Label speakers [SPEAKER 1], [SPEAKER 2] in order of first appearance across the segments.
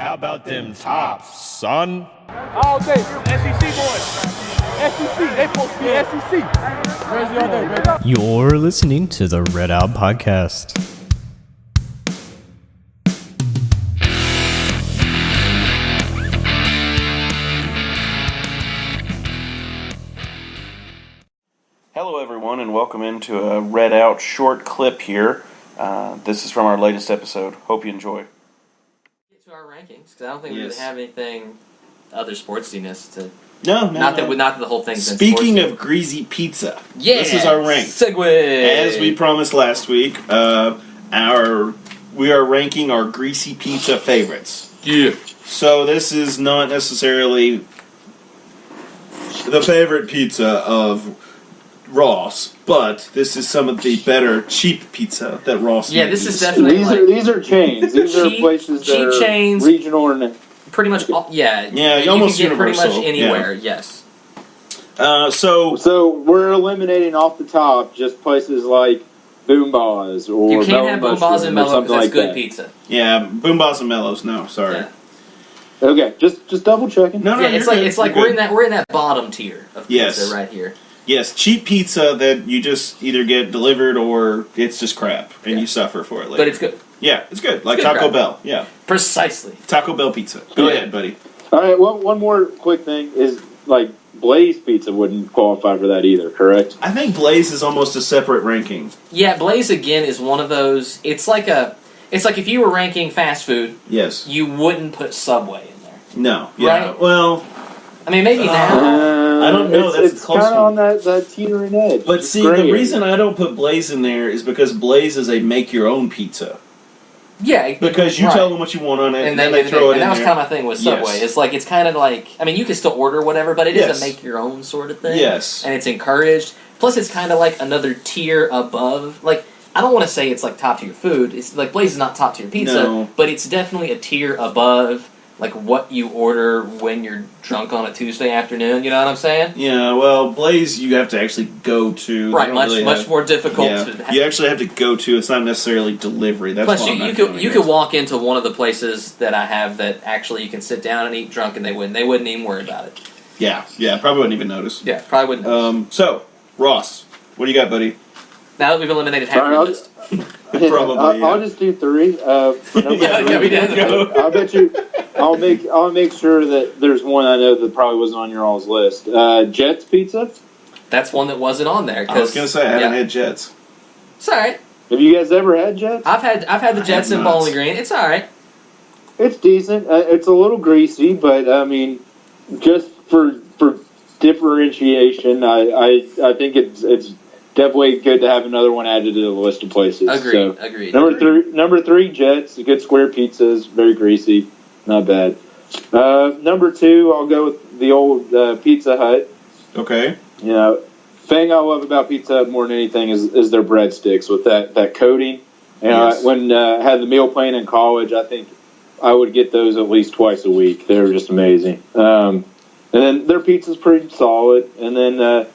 [SPEAKER 1] how about them tops, son?
[SPEAKER 2] All day, SEC boys. SEC, they supposed to be SEC. Crazy all day, baby.
[SPEAKER 3] You're listening to the Red Out Podcast.
[SPEAKER 4] Hello everyone and welcome into a Red Out short clip here. This is from our latest episode. Hope you enjoy.
[SPEAKER 5] Get to our rankings, because I don't think we really have anything other sportsiness to...
[SPEAKER 4] No.
[SPEAKER 5] Not that the whole thing's
[SPEAKER 4] Speaking of Greasy Pizza, this is our rank.
[SPEAKER 5] Segue!
[SPEAKER 4] As we promised last week, we are ranking our Greasy Pizza favorites.
[SPEAKER 5] Yeah.
[SPEAKER 4] So this is not necessarily the favorite pizza of Ross, but this is some of the better cheap pizza that Ross
[SPEAKER 5] makes. This is
[SPEAKER 6] definitely these are chains. These are places that are chains, regional or
[SPEAKER 5] pretty much. You
[SPEAKER 4] almost
[SPEAKER 5] can get
[SPEAKER 4] universal.
[SPEAKER 5] Pretty much anywhere. Yeah. Yes.
[SPEAKER 6] So we're eliminating off the top just places like Boom Ba's or
[SPEAKER 5] you can't have Boom Ba's and Mellows because that's good pizza.
[SPEAKER 4] Yeah, Boom Ba's and Mellows. No, sorry.
[SPEAKER 6] Yeah. Okay, just double checking.
[SPEAKER 4] No,
[SPEAKER 5] it's like we're in that bottom tier of pizza right here.
[SPEAKER 4] Yes, cheap pizza that you just either get delivered or it's just crap and you suffer for it later.
[SPEAKER 5] But it's good.
[SPEAKER 4] Yeah, it's good. Like Taco Bell. Yeah.
[SPEAKER 5] Precisely.
[SPEAKER 4] Taco Bell pizza. Go ahead, buddy.
[SPEAKER 6] All right, one more quick thing is like Blaze Pizza wouldn't qualify for that either, correct?
[SPEAKER 4] I think Blaze is almost a separate ranking.
[SPEAKER 5] Yeah, Blaze again is one of those. It's like if you were ranking fast food.
[SPEAKER 4] Yes.
[SPEAKER 5] You wouldn't put Subway in there.
[SPEAKER 4] No. Yeah.
[SPEAKER 5] Right?
[SPEAKER 4] Well,
[SPEAKER 5] I mean maybe now.
[SPEAKER 4] I don't know.
[SPEAKER 6] It's kind of on that teetering edge.
[SPEAKER 4] But see, the reason I don't put Blaze in there is because Blaze is a make-your-own pizza.
[SPEAKER 5] Yeah.
[SPEAKER 4] Because you tell them what you want on it, and then they throw it in there.
[SPEAKER 5] And that was kind of my thing with Subway. Yes. It's kind of like, I mean, you can still order whatever, but it is a make-your-own sort of thing.
[SPEAKER 4] Yes.
[SPEAKER 5] And it's encouraged. Plus, it's kind of like another tier above. Like, I don't want to say it's like top-tier food. It's like Blaze is not top-tier pizza, but it's definitely a tier above like what you order when you're drunk on a Tuesday afternoon, you know what I'm saying?
[SPEAKER 4] Yeah, well, Blaze you have to actually go to.
[SPEAKER 5] Right, much more difficult to
[SPEAKER 4] you actually have to go to. It's not necessarily delivery. That's
[SPEAKER 5] plus you could walk into one of the places that I have that actually you can sit down and eat drunk and they wouldn't even worry about it.
[SPEAKER 4] Yeah, probably wouldn't even notice.
[SPEAKER 5] Yeah, probably wouldn't notice.
[SPEAKER 4] So, Ross, what do you got, buddy?
[SPEAKER 5] Now that we've eliminated half your list.
[SPEAKER 4] Probably.
[SPEAKER 6] I'll just do 3.
[SPEAKER 5] We did.
[SPEAKER 6] I bet you. I'll make sure that there's one I know that probably wasn't on your all's list. Jets Pizza.
[SPEAKER 5] That's one that wasn't on there.
[SPEAKER 4] I was gonna say I haven't had Jets.
[SPEAKER 5] It's all right.
[SPEAKER 6] Have you guys ever had Jets?
[SPEAKER 5] I've had the Jets in Bowling Green. It's all right.
[SPEAKER 6] It's decent. It's a little greasy, but I mean, just for differentiation, I think it's definitely good to have another one added to the list of places.
[SPEAKER 5] Agreed.
[SPEAKER 6] Number 3, Jets. Good square pizzas, very greasy, not bad. Number 2, I'll go with the old Pizza Hut.
[SPEAKER 4] Okay.
[SPEAKER 6] You know, thing I love about Pizza Hut more than anything is their breadsticks with that coating. You know, when I had the meal plan in college, I think I would get those at least twice a week. They were just amazing. And then their pizza's pretty solid. And then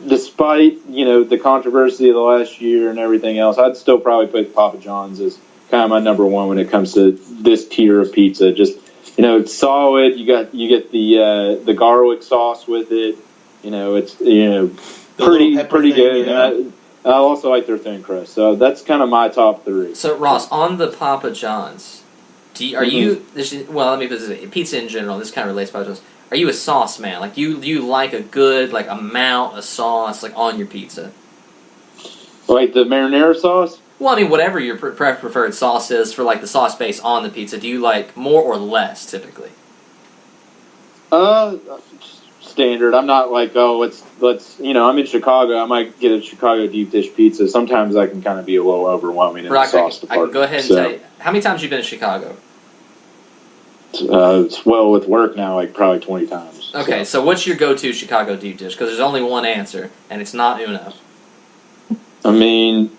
[SPEAKER 6] despite, the controversy of the last year and everything else, I'd still probably put Papa John's as kind of my number one when it comes to this tier of pizza. Just, it's solid. You get the garlic sauce with it. It's, pretty good.
[SPEAKER 4] Yeah.
[SPEAKER 6] And I also like their thin crust. So that's kind of my top 3.
[SPEAKER 5] So, Ross, on the Papa John's, let me put this, pizza in general, this kind of relates to Papa John's. Are you a sauce man? Like, you like a good, like, amount of sauce, like, on your pizza?
[SPEAKER 6] Like the marinara sauce?
[SPEAKER 5] Well, I mean, whatever your preferred sauce is for, like, the sauce base on the pizza, do you like more or less, typically?
[SPEAKER 6] Standard. I'm not like, let's I'm in Chicago, I might get a Chicago deep dish pizza. Sometimes I can kind of be a little overwhelming in the sauce department.
[SPEAKER 5] I can go ahead and tell you. How many times have you been to Chicago?
[SPEAKER 6] With work now, like probably 20 times.
[SPEAKER 5] Okay, so what's your go-to Chicago deep dish? Because there's only one answer, and it's not Uno.
[SPEAKER 6] I mean,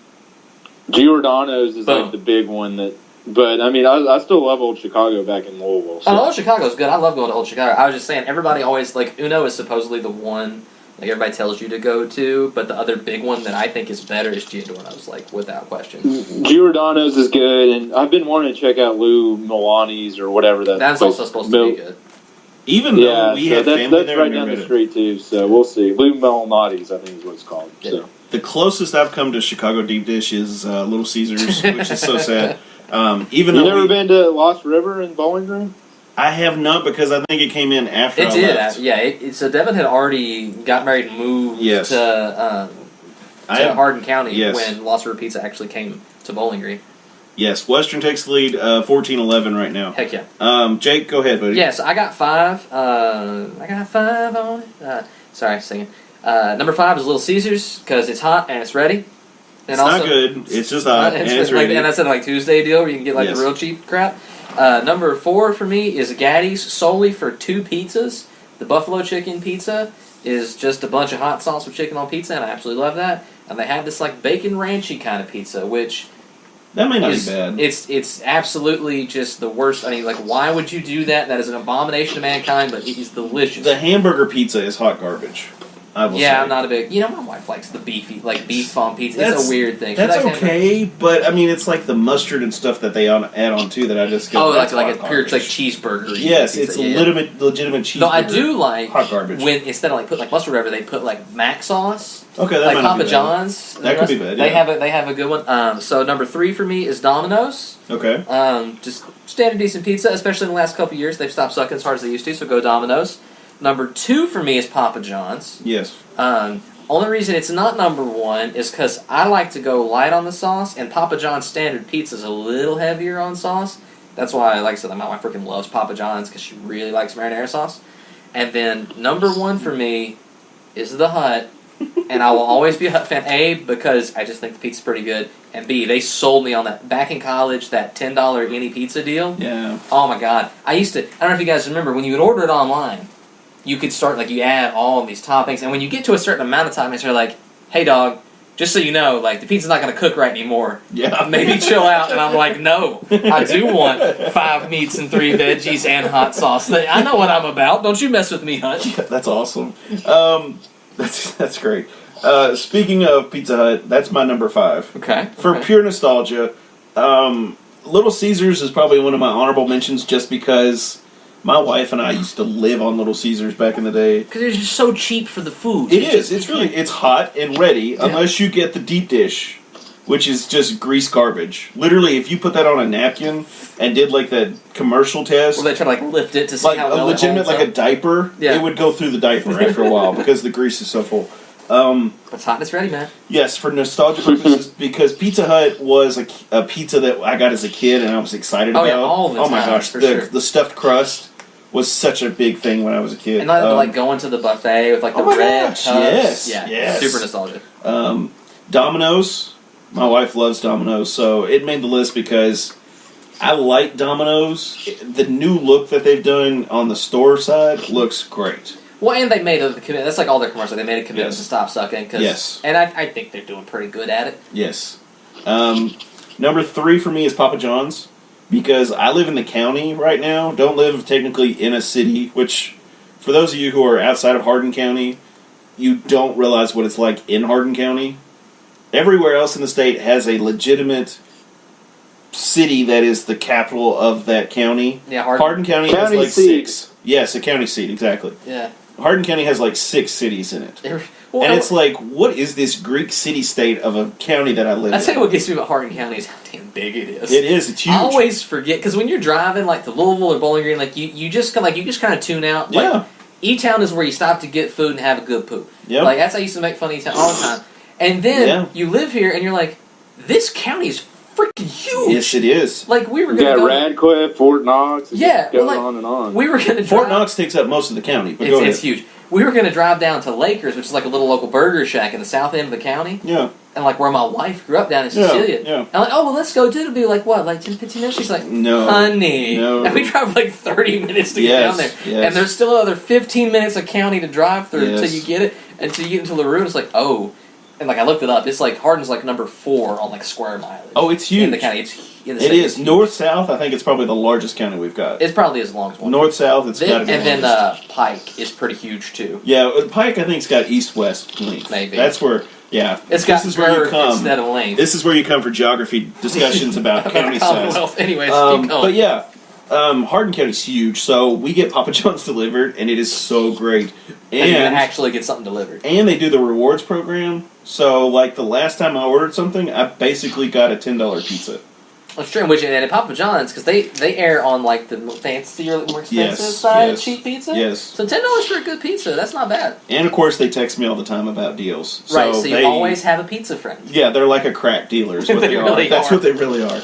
[SPEAKER 6] Giordano's is like the big one but I mean, I still love Old Chicago back in Louisville. So.
[SPEAKER 5] Oh, Old Chicago's good. I love going to Old Chicago. I was just saying, everybody always, like, Uno is supposedly the one like everybody tells you to go to, but the other big one that I think is better is Giordano's, like without question.
[SPEAKER 6] Giordano's is good, and I've been wanting to check out Lou Milani's or whatever
[SPEAKER 5] that's also supposed to be good.
[SPEAKER 4] Even though we have family
[SPEAKER 6] that's
[SPEAKER 4] there,
[SPEAKER 6] right down the street too. So we'll see. Lou Milani's, I think, is what it's called.
[SPEAKER 5] Yeah.
[SPEAKER 6] So.
[SPEAKER 4] The closest I've come to Chicago deep dish is Little Caesars, which is so sad. Even
[SPEAKER 6] you
[SPEAKER 4] though
[SPEAKER 6] never been to Lost River in Bowling Green?
[SPEAKER 4] I have not, because I think it came in after
[SPEAKER 5] It
[SPEAKER 4] I
[SPEAKER 5] did,
[SPEAKER 4] left.
[SPEAKER 5] yeah. So Devin had already got married and moved to Hardin County when Lost River Pizza actually came to Bowling Green.
[SPEAKER 4] Yes, Western takes the lead, 14-11 right now.
[SPEAKER 5] Heck yeah.
[SPEAKER 4] Jake, go ahead, buddy.
[SPEAKER 5] Yes, I got 5. I got 5 on it. Sorry, singing. Number 5 is Little Caesars because it's hot and it's ready. And
[SPEAKER 4] it's not good. It's just hot and it's ready.
[SPEAKER 5] And that's a Tuesday deal where you can get the real cheap crap. Number 4 for me is Gaddy's solely for 2 pizzas. The buffalo chicken pizza is just a bunch of hot sauce with chicken on pizza, and I absolutely love that. And they have this bacon ranchy kind of pizza, which
[SPEAKER 4] that may not be bad.
[SPEAKER 5] It's absolutely just the worst. I mean, why would you do that? That is an abomination to mankind, but it is delicious.
[SPEAKER 4] The hamburger pizza is hot garbage. I will say.
[SPEAKER 5] I'm not a big. My wife likes the beefy, beef on pizza. It's a weird thing.
[SPEAKER 4] That's okay, but I mean, it's the mustard and stuff that they add on too that I just go.
[SPEAKER 5] Oh, like a pure cheeseburger.
[SPEAKER 4] Yes, it's a legitimate cheeseburger.
[SPEAKER 5] No, I do like
[SPEAKER 4] hot garbage.
[SPEAKER 5] when instead of put mustard or whatever, they put mac sauce.
[SPEAKER 4] Okay, that might
[SPEAKER 5] Papa
[SPEAKER 4] be bad.
[SPEAKER 5] John's.
[SPEAKER 4] That could be bad.
[SPEAKER 5] They have a good one. So number 3 for me is Domino's.
[SPEAKER 4] Okay.
[SPEAKER 5] Just standard decent pizza, especially in the last couple of years. They've stopped sucking as hard as they used to, so go Domino's. Number 2 for me is Papa John's.
[SPEAKER 4] Yes.
[SPEAKER 5] Only reason it's not number 1 is because I like to go light on the sauce, and Papa John's standard pizza is a little heavier on sauce. That's why, like I said, my wife freaking loves Papa John's because she really likes marinara sauce. And then number 1 for me is the Hut, and I will always be a Hut fan. A, because I just think the pizza's pretty good, and B, they sold me on that back in college, that $10 any pizza deal.
[SPEAKER 4] Yeah.
[SPEAKER 5] Oh my God, I don't know if you guys remember when you would order it online. You could start, you add all of these toppings, and when you get to a certain amount of toppings, you're like, hey dog, just so you know, the pizza's not going to cook right anymore.
[SPEAKER 4] Yeah.
[SPEAKER 5] Maybe chill out. And I'm like, no, I do want 5 meats and 3 veggies and hot sauce. I know what I'm about. Don't you mess with me, Hutch.
[SPEAKER 4] Yeah, that's awesome. That's great. Speaking of Pizza Hut, that's my number 5.
[SPEAKER 5] Okay.
[SPEAKER 4] For pure nostalgia, Little Caesars is probably one of my honorable mentions just because my wife and I used to live on Little Caesars back in the day.
[SPEAKER 5] Because it's just so cheap for the food.
[SPEAKER 4] It's hot and ready, unless you get the deep dish, which is just grease garbage. Literally, if you put that on a napkin and did that commercial test,
[SPEAKER 5] where they try to lift it to see how well
[SPEAKER 4] a legitimate a diaper, it would go through the diaper after a while because the grease is so full.
[SPEAKER 5] It's hot and it's ready, man.
[SPEAKER 4] Yes, for nostalgia purposes, because Pizza Hut was a pizza that I got as a kid and I was excited about.
[SPEAKER 5] Yeah, all the time.
[SPEAKER 4] Oh my gosh, the stuffed crust was such a big thing when I was a kid.
[SPEAKER 5] And going to the buffet with the red cups.
[SPEAKER 4] Yes.
[SPEAKER 5] Super nostalgic.
[SPEAKER 4] Domino's. My wife loves Domino's, so it made the list because I like Domino's. The new look that they've done on the store side looks great.
[SPEAKER 5] Well, and they made a commitment. That's all their commercials. They made a commitment to stop sucking.
[SPEAKER 4] Yes.
[SPEAKER 5] And I think they're doing pretty good at it.
[SPEAKER 4] Yes. Number 3 for me is Papa John's because I live in the county right now. Don't live technically in a city, which for those of you who are outside of Hardin County, you don't realize what it's like in Hardin County. Everywhere else in the state has a legitimate city that is the capital of that county.
[SPEAKER 5] Yeah,
[SPEAKER 4] Hardin County has
[SPEAKER 6] seat.
[SPEAKER 4] 6. Yes, a county seat, exactly.
[SPEAKER 5] Yeah.
[SPEAKER 4] Hardin County has 6 cities in it.
[SPEAKER 5] Well,
[SPEAKER 4] and it's what is this Greek city-state of a county that I live in?
[SPEAKER 5] I tell you what gets me about Hardin County is how damn big it is.
[SPEAKER 4] It is. It's huge.
[SPEAKER 5] I always forget, because when you're driving to Louisville or Bowling Green, you just kind of tune out.
[SPEAKER 4] Yeah.
[SPEAKER 5] E-Town is where you stop to get food and have a good poop.
[SPEAKER 4] Yep.
[SPEAKER 5] That's how I used to make fun of E-Town all the time. And then you live here and you're like, this county is freaking huge.
[SPEAKER 4] Yes, it is.
[SPEAKER 5] We were going to go...
[SPEAKER 6] Radcliffe, Fort Knox.
[SPEAKER 5] Yeah.
[SPEAKER 6] Goes on and on.
[SPEAKER 5] We were going to
[SPEAKER 4] Fort Knox takes up most of the county, but
[SPEAKER 5] it's huge. We were going to drive down to Lakers, which is a little local burger shack in the south end of the county.
[SPEAKER 4] Yeah.
[SPEAKER 5] And where my wife grew up down in Cecilia.
[SPEAKER 4] Yeah.
[SPEAKER 5] And I'm like, let's go too. It'll be 10, 15 minutes? She's like,
[SPEAKER 4] no.
[SPEAKER 5] Honey.
[SPEAKER 4] No.
[SPEAKER 5] And we drive 30 minutes to get down there.
[SPEAKER 4] Yes.
[SPEAKER 5] And there's still another 15 minutes of county to drive through
[SPEAKER 4] Yes.
[SPEAKER 5] until you get it. Until you get into LaRue, and it's and like I looked it up, it's like Hardin's like number 4 on like square mileage.
[SPEAKER 4] Oh, it's huge.
[SPEAKER 5] In the county, it
[SPEAKER 4] is north-south. I think it's probably the largest county we've got.
[SPEAKER 5] It's probably as long as one.
[SPEAKER 4] North-south, it's got to be.
[SPEAKER 5] And then Pike is pretty huge too.
[SPEAKER 4] Yeah, Pike I think's got east-west length.
[SPEAKER 5] Maybe
[SPEAKER 4] that's where. Yeah,
[SPEAKER 5] it's got
[SPEAKER 4] this is where you come
[SPEAKER 5] instead of length.
[SPEAKER 4] This is where you come for geography discussions about county size.
[SPEAKER 5] Anyways, keep going.
[SPEAKER 4] But yeah. Hardin County's huge, so we get Papa John's delivered, and it is so great.
[SPEAKER 5] And you can actually get something delivered.
[SPEAKER 4] And they do the rewards program, so like the last time I ordered something, I basically got a $10 pizza.
[SPEAKER 5] That's true, and at Papa John's, because they err on like the fancier, more expensive side of cheap pizza.
[SPEAKER 4] Yes.
[SPEAKER 5] So $10 for a good pizza, that's not bad.
[SPEAKER 4] And of course, they text me all the time about deals.
[SPEAKER 5] Right, so you always have a pizza friend.
[SPEAKER 4] Yeah, they're like a crack dealer is what they are.
[SPEAKER 5] Really
[SPEAKER 4] That's what they really are.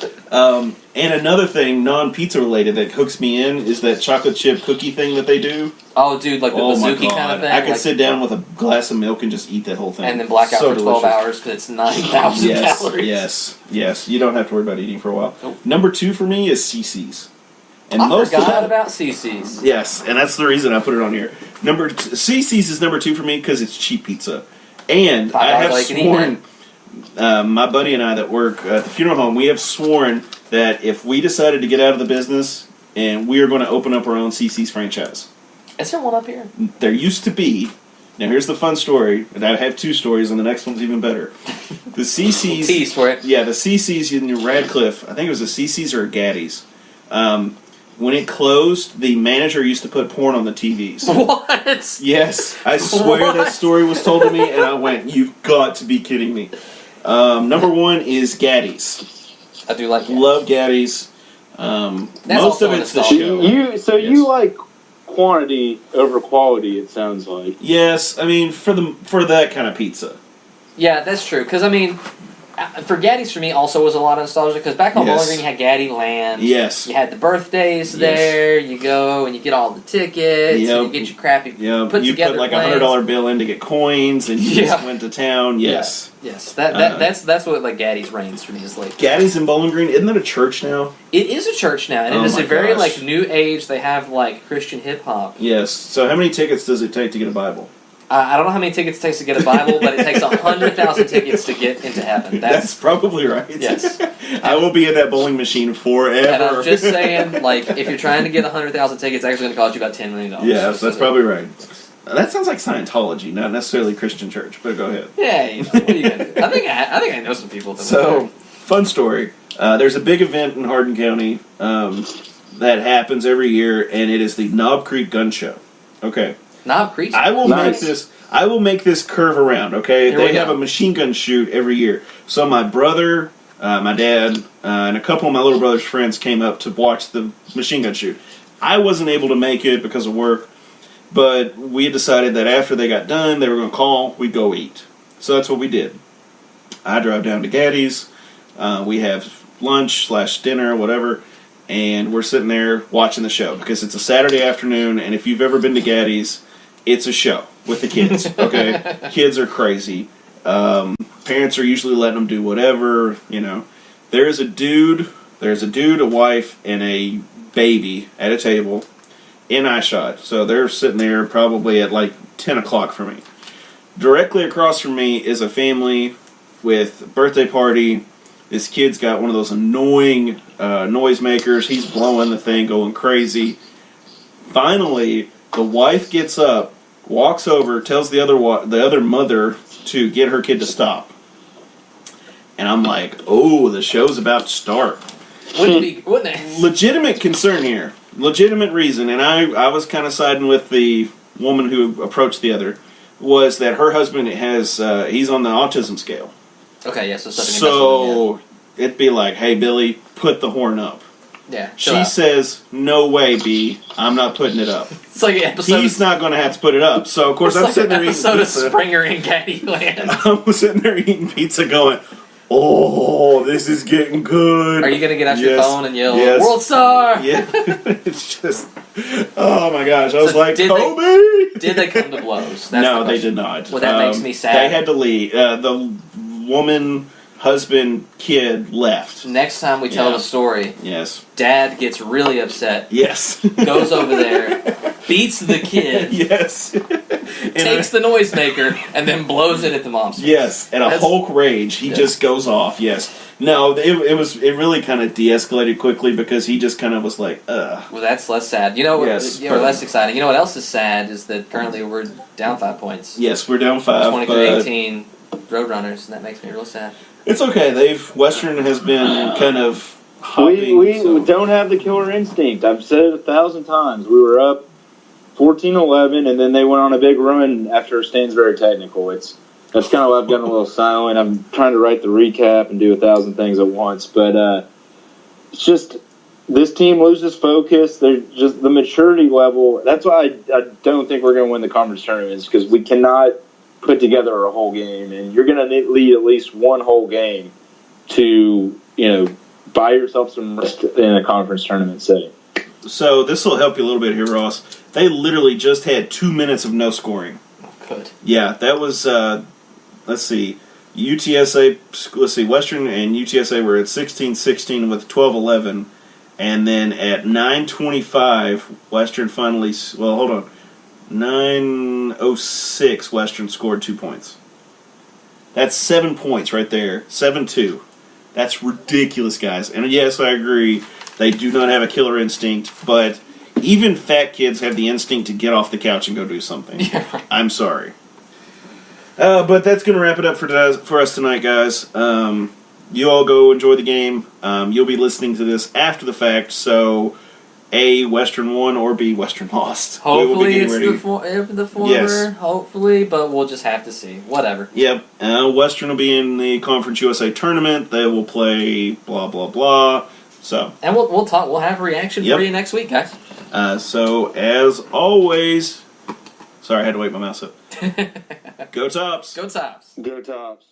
[SPEAKER 4] And another thing, non-pizza related, that hooks me in is that chocolate chip cookie thing that they do.
[SPEAKER 5] Oh, dude, like the bazooki kind of thing?
[SPEAKER 4] I could sit down with a glass of milk and just eat that whole thing.
[SPEAKER 5] And then black out for 12 hours because it's 9,000 calories.
[SPEAKER 4] Yes. You don't have to worry about eating for a while. Nope. Number 2 for me is CC's. And
[SPEAKER 5] I forgot about CC's.
[SPEAKER 4] Yes, and that's the reason I put it on here. CC's is number 2 for me because it's cheap pizza. And I have sworn, my buddy and I that work at the funeral home, we have sworn that if we decided to get out of the business, and we are going to open up our own CC's franchise.
[SPEAKER 5] Is there one up here?
[SPEAKER 4] There used to be. Now here's the fun story, and I have 2 stories, and the next one's even better. The CC's...
[SPEAKER 5] Tease for it.
[SPEAKER 4] Yeah, the CC's in New Radcliffe, I think it was a CC's or a Gaddy's. When it closed, the manager used to put porn on the TVs.
[SPEAKER 5] What?
[SPEAKER 4] Yes, I swear that story was told to me, and I went, "You've got to be kidding me." Number 1 is Gaddy's.
[SPEAKER 5] I do like Gaddy's.
[SPEAKER 4] Love Gaddy's. Most of it's the show.
[SPEAKER 6] You like quantity over quality, it sounds like.
[SPEAKER 4] Yes, I mean for that kind of pizza.
[SPEAKER 5] Yeah, that's true. Because I mean, for Gaddy's for me also was a lot of nostalgia. Because back on Bowling Green, you had Gaddy Land.
[SPEAKER 4] Yes.
[SPEAKER 5] You had the birthdays there. You go and you get all the tickets.
[SPEAKER 4] Yep.
[SPEAKER 5] And you get your crappy.
[SPEAKER 4] Yeah.
[SPEAKER 5] You
[SPEAKER 4] put like
[SPEAKER 5] plans.
[SPEAKER 4] a $100 bill in to get coins, and you just went to town. Yes.
[SPEAKER 5] Yeah. Yes. That's what like Gaddy's reigns for me is like.
[SPEAKER 4] Gaddy's in Bowling Green, isn't that a church now?
[SPEAKER 5] It is a church now, and it is a very like new age. They have like Christian hip hop.
[SPEAKER 4] Yes. So how many tickets does it take to get a Bible?
[SPEAKER 5] I don't know how many tickets it takes to get a Bible, but it takes 100,000 tickets to get into heaven.
[SPEAKER 4] That's probably right.
[SPEAKER 5] Yes.
[SPEAKER 4] I will be in that bowling machine forever.
[SPEAKER 5] And I'm just saying, like, if you're trying to get 100,000 tickets, it's actually going to cost you about $10 million.
[SPEAKER 4] Yes, that's probably right. That sounds like Scientology, not necessarily Christian church, but go ahead.
[SPEAKER 5] Yeah, you know, what are you going to do? I think I know some people.
[SPEAKER 4] So, fun story. There's a big event in Hardin County that happens every year, and it is the Knob Creek Gun Show. Okay.
[SPEAKER 5] Knob Creek?
[SPEAKER 4] I will make this curve around, okay? They have a machine gun shoot every year. So my brother, my dad, and a couple of my little brother's friends came up to watch the machine gun shoot. I wasn't able to make it because of work, but we decided that after they got done, they were going to call, we'd go eat. So that's what we did. I drive down to Gaddy's. We have lunch/dinner, whatever, and we're sitting there watching the show because it's a Saturday afternoon, and if you've ever been to Gaddy's, it's a show with the kids, okay? Kids are crazy. Parents are usually letting them do whatever, you know. There's a dude, a wife, and a baby at a table in eyeshot. So they're sitting there probably at like 10 o'clock for me. Directly across from me is a family with a birthday party. This kid's got one of those annoying noisemakers. He's blowing the thing, going crazy. Finally, the wife gets up, walks over, tells the other mother to get her kid to stop. And I'm like, oh, the show's about to start.
[SPEAKER 5] Wouldn't it?
[SPEAKER 4] Legitimate concern here. Legitimate reason. And I was kind of siding with the woman who approached the other. Was that her husband has, he's on the autism scale.
[SPEAKER 5] Okay, yeah,
[SPEAKER 4] so it'd be like, hey, Billy, put the horn up.
[SPEAKER 5] Yeah,
[SPEAKER 4] she says, no way, B, I'm not putting it up.
[SPEAKER 5] It's like an episode.
[SPEAKER 4] He's not going to have to put it up. So, of course, I'm sitting there eating pizza.
[SPEAKER 5] It's like an episode of Springer in Gaddyland.
[SPEAKER 4] I'm sitting there eating pizza going, oh, this is getting good.
[SPEAKER 5] Are you going to get out your phone and yell,
[SPEAKER 4] yes.
[SPEAKER 5] World Star?
[SPEAKER 4] Yeah. It's just, oh my gosh. I was like,
[SPEAKER 5] Kobe! Did they come to blows?
[SPEAKER 4] No, they did not.
[SPEAKER 5] Well, that makes me sad.
[SPEAKER 4] They had to leave. The woman, husband, kid left.
[SPEAKER 5] Next time we tell the story,
[SPEAKER 4] yes,
[SPEAKER 5] Dad gets really upset.
[SPEAKER 4] Yes.
[SPEAKER 5] Goes over there, beats the kid.
[SPEAKER 4] Yes.
[SPEAKER 5] takes the noisemaker and then blows it at the monster.
[SPEAKER 4] Yes, and a Hulk rage. He just goes off. Yes. No, it really kind of de-escalated quickly because he just kind of was like, ugh.
[SPEAKER 5] Well, that's less sad. You know what?
[SPEAKER 4] Yes,
[SPEAKER 5] Less exciting. You know what else is sad is that currently we're down 5 points.
[SPEAKER 4] Yes, we're down 5.
[SPEAKER 5] 23-18 Roadrunners, and that makes me real sad.
[SPEAKER 4] It's okay. Western has been kind of hopping.
[SPEAKER 6] We don't have the killer instinct. I've said it 1,000 times. We were up 14-11, and then they went on a big run after Stansbury Technical. That's kind of why I've gotten a little silent. I'm trying to write the recap and do 1,000 things at once, but it's just this team loses focus. They're just the maturity level. That's why I don't think we're going to win the conference tournaments because we cannot put together a whole game, and you're going to lead at least one whole game to buy yourself some rest in a conference tournament setting.
[SPEAKER 4] So this will help you a little bit here, Ross. They literally just had 2 minutes of no scoring.
[SPEAKER 5] Good.
[SPEAKER 4] Yeah, that was. Let's see. UTSA. Let's see. Western and UTSA were at 16-16 with 12-11, and then at 9:25, Western finally. Well, hold on. 9:06, Western scored 2 points. That's 7 points right there. 7-2. That's ridiculous, guys. And yes, I agree. They do not have a killer instinct, but even fat kids have the instinct to get off the couch and go do something.
[SPEAKER 5] Yeah.
[SPEAKER 4] I'm sorry. But that's going to wrap it up for us tonight, guys. You all go enjoy the game. You'll be listening to this after the fact, so A, Western won, or B, Western lost.
[SPEAKER 5] Hopefully it's the former,
[SPEAKER 4] yes.
[SPEAKER 5] Hopefully, but we'll just have to see. Whatever.
[SPEAKER 4] Yep. Western will be in the Conference USA tournament. They will play blah, blah, blah. So.
[SPEAKER 5] And we'll talk. We'll have a reaction for you next week, guys.
[SPEAKER 4] So, as always... Sorry, I had to wake my mouse up. Go Tops!
[SPEAKER 5] Go Tops!
[SPEAKER 6] Go Tops!